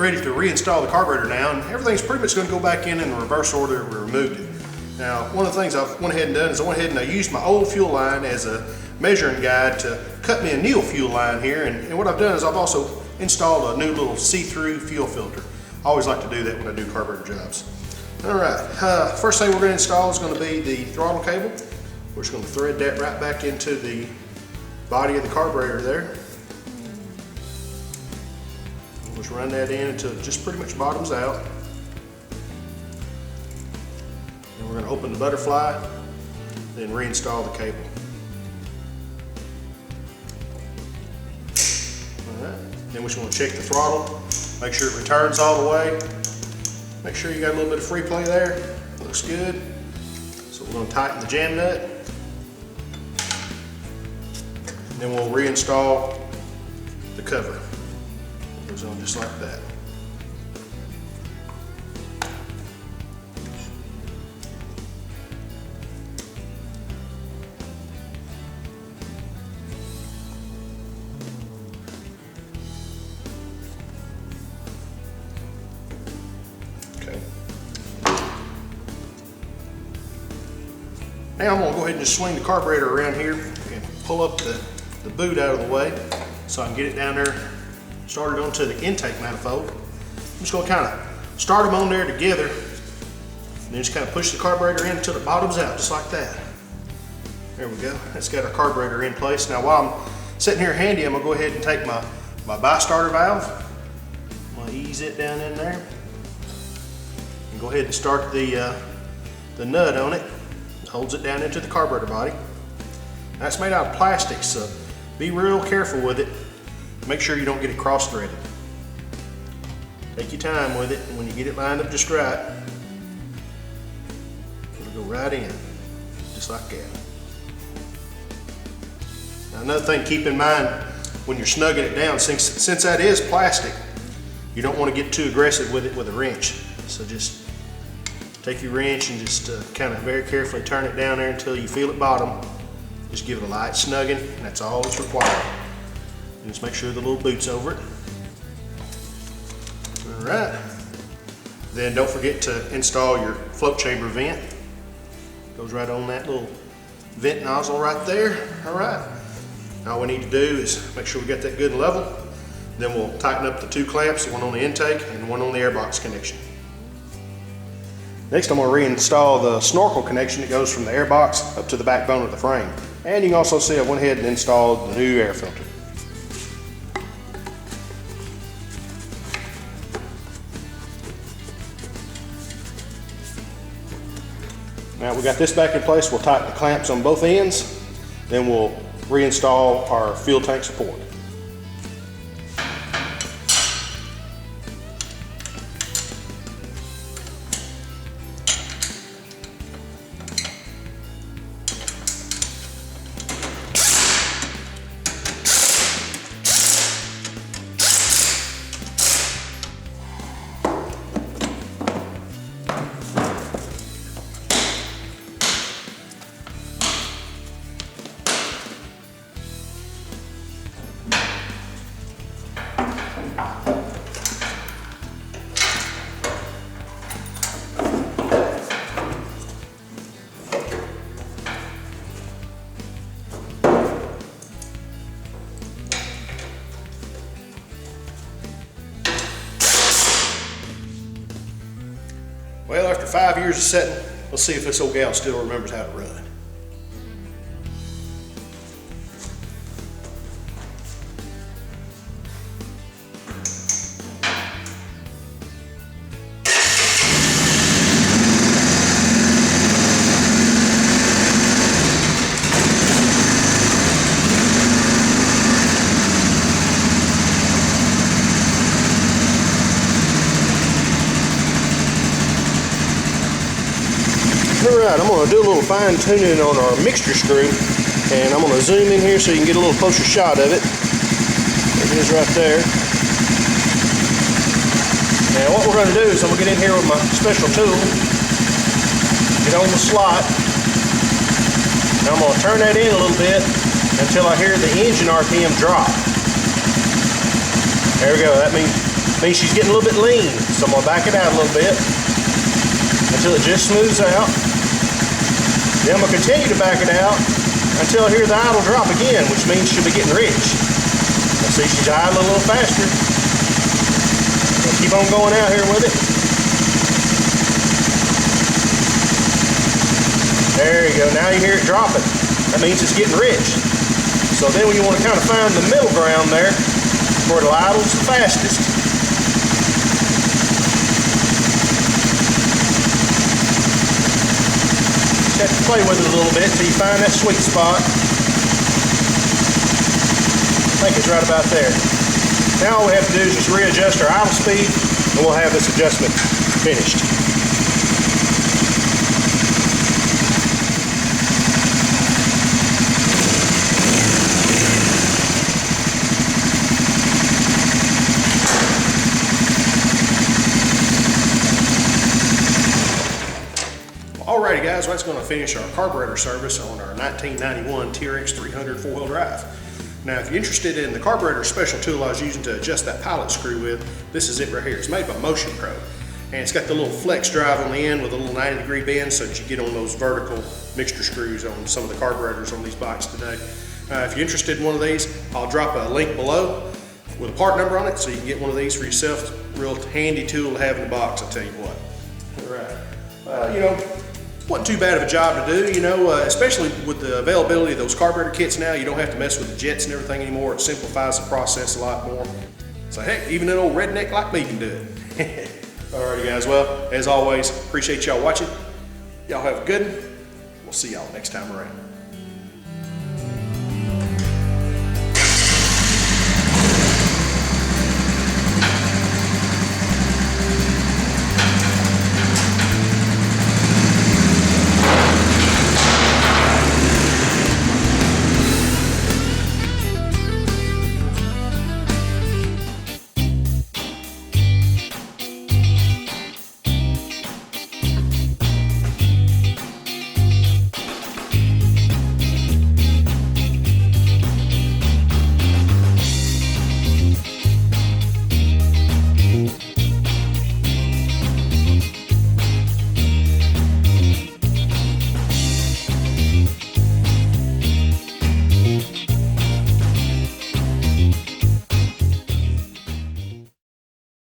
ready to reinstall the carburetor now, and everything's pretty much going to go back in the reverse order we removed it. Now, one of the things I went ahead and done is I went ahead and I used my old fuel line as a measuring guide to cut me a new fuel line here, and what I've done is I've also installed a new little see-through fuel filter. I always like to do that when I do carburetor jobs. Alright, first thing we're going to install is going to be the throttle cable. We're just going to thread that right back into the body of the carburetor there. We'll just run that in until it just pretty much bottoms out. And we're going to open the butterfly, then reinstall the cable. Alright, then we just want to check the throttle, make sure it returns all the way. Make sure you got a little bit of free play there. Looks good. So we're going to tighten the jam nut. And then we'll reinstall the cover. It goes on just like that. Now I'm going to go ahead and just swing the carburetor around here and pull up the boot out of the way so I can get it down there started onto the intake manifold. I'm just going to kind of start them on there together and then just kind of push the carburetor in until it bottoms out just like that. There we go. That's got our carburetor in place. Now while I'm sitting here handy, I'm going to go ahead and take my bi-starter valve. I'm going to ease it down in there and go ahead and start the nut on it. Holds it down into the carburetor body. That's made out of plastic, so be real careful with it. Make sure you don't get it cross-threaded. Take your time with it, and when you get it lined up just right, it'll go right in, just like that. Now another thing to keep in mind when you're snugging it down, since that is plastic, you don't want to get too aggressive with it with a wrench. So just take your wrench and just kind of very carefully turn it down there until you feel it bottom. Just give it a light snugging, and that's all that's required. And just make sure the little boot's over it. All right. Then don't forget to install your float chamber vent. Goes right on that little vent nozzle right there. All right. All we need to do is make sure we got that good and level. Then we'll tighten up the two clamps, the one on the intake and the one on the airbox connection. Next, I'm going to reinstall the snorkel connection that goes from the airbox up to the backbone of the frame. And you can also see I went ahead and installed the new air filter. Now we got this back in place, we'll tighten the clamps on both ends, then we'll reinstall our fuel tank support. Well, after 5 years of setting, let's see if this old gal still remembers how to run. Alright, I'm going to do a little fine tuning on our mixture screw, and I'm going to zoom in here so you can get a little closer shot of it. There it is right there. Now what we're going to do is I'm going to get in here with my special tool, get on the slot, and I'm going to turn that in a little bit until I hear the engine RPM drop. There we go, that means Means she's getting a little bit lean. So I'm gonna back it out a little bit until it just smooths out. Then I'm gonna continue to back it out until I hear the idle drop again, which means she'll be getting rich. Let's see, she's idling a little faster. I'll keep on going out here with it. There you go, now you hear it dropping. That means it's getting rich. So then when you want to kind of find the middle ground there, where the idle's the fastest, just have to play with it a little bit until you find that sweet spot. I think it's right about there. Now all we have to do is just readjust our idle speed, and we'll have this adjustment finished. Alrighty guys, well, that's going to finish our carburetor service on our 1991 TRX300 4-wheel drive. Now if you're interested in the carburetor special tool I was using to adjust that pilot screw with, this is it right here. It's made by Motion Pro. And it's got the little flex drive on the end with a little 90-degree bend so that you get on those vertical mixture screws on some of the carburetors on these bikes today. If you're interested in one of these, I'll drop a link below with a part number on it so you can get one of these for yourself. Real handy tool to have in the box, I'll tell you what. Alright, you know, wasn't too bad of a job to do, you know, especially with the availability of those carburetor kits now. You don't have to mess with the jets and everything anymore. It simplifies the process a lot more. So heck, even an old redneck like me can do it. Alrighty guys, well, as always, appreciate y'all watching. Y'all have a good one. We'll see y'all next time around.